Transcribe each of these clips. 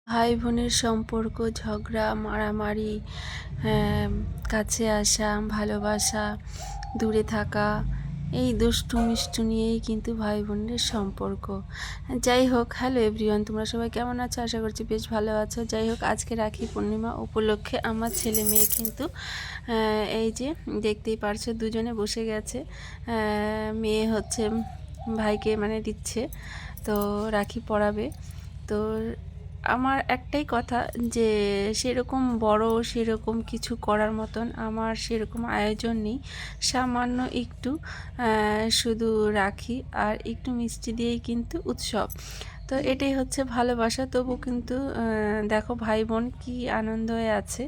ভাই বোনের সম্পর্ক, ঝগড়া, মারামারি, কাছে আসা, ভালোবাসা, দূরে থাকা, এই দুষ্টু মিষ্টু নিয়েই কিন্তু ভাই বোনের সম্পর্ক। যাই হোক, হ্যালো এভরিওয়ান, তোমরা সবাই কেমন আছো? আশা করছি বেশ ভালো আছো। যাই হোক, আজকে রাখি পূর্ণিমা উপলক্ষে আমার ছেলে মেয়ে কিন্তু এই যে দেখতেই পারছো দুজনে বসে গেছে। মেয়ে হচ্ছে ভাইকে মানে দিচ্ছে, তো রাখি পরাবে। তো আমার একটাই কথা, যে সেরকম বড় সেরকম কিছু করার মতন আমার সেরকম আয়োজন নেই। সামান্য একটু শুধু রাখি আর একটু মিষ্টি দিয়েই কিন্তু উৎসব। তো এটাই হচ্ছে ভালোবাসা। তবু কিন্তু দেখো ভাই বোন কী আনন্দ হয়ে আছে।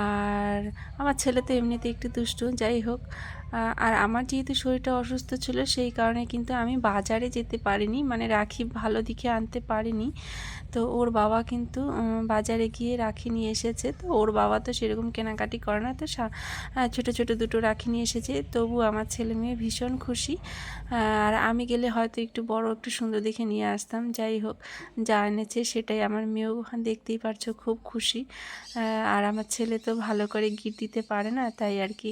আর আমার ছেলে তো এমনিতে একটু দুষ্টু। যাই হোক, আর আমার যেহেতু শরীরটা অসুস্থ ছিল, সেই কারণে কিন্তু আমি বাজারে যেতে পারিনি, মানে রাখি ভালো দিকে আনতে পারিনি। তো ওর বাবা কিন্তু বাজারে গিয়ে রাখি নিয়ে এসেছে। তো ওর বাবা তো সেরকম কেনাকাটি করে না, তো ছোটো ছোটো দুটো রাখি নিয়ে এসেছে। তবু আমার ছেলে মেয়ে ভীষণ খুশি। আর আমি গেলে হয়তো একটু বড় একটু সুন্দর দেখে নিয়ে আসতাম। যাই হোক, যা এনেছে সেটাই আমার মেয়েও দেখতেই পারছো খুব খুশি। আর আমার ছেলে তো ভালো করে গিফট দিতে পারে না, তাই আর কি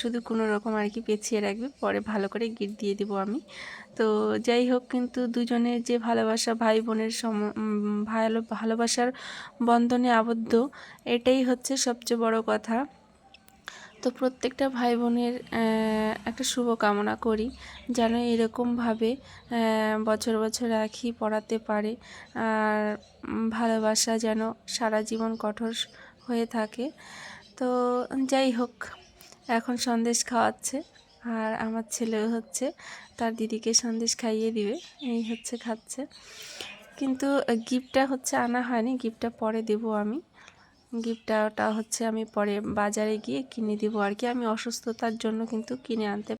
শুধু কোনো রকম আর কি পেঁচিয়ে রাখবে, পরে ভালো করে গিফট দিয়ে দেবো আমি। তো যাই হোক, কিন্তু দুজনের যে ভালোবাসা, ভাই বোনের ভালোবাসার বন্ধনে আবদ্ধ, এটাই হচ্ছে সবচেয়ে বড় কথা। তো প্রত্যেকটা ভাই বোনের একটা শুভ কামনা করি, যেন এরকমভাবে বছর বছর রাখি পড়াতে পারে। আর ভালোবাসা যেন সারা জীবন কঠোর হয়ে থাকে। তো যাই হোক, এখন সন্দেশ খাওয়াচ্ছে, আর আমার ছেলেও হচ্ছে তার দিদিকে সন্দেশ খাইয়ে দিবে, এই হচ্ছে খাচ্ছে। কিন্তু গিফটটা হচ্ছে আনা হয়নি, গিফটটা পরে দেবো আমি। গিফটটা হচ্ছে আমি পরে বাজারে গিয়ে কিনে দেবো আর কি। আমি অসুস্থতার জন্য কিন্তু কিনে আনতে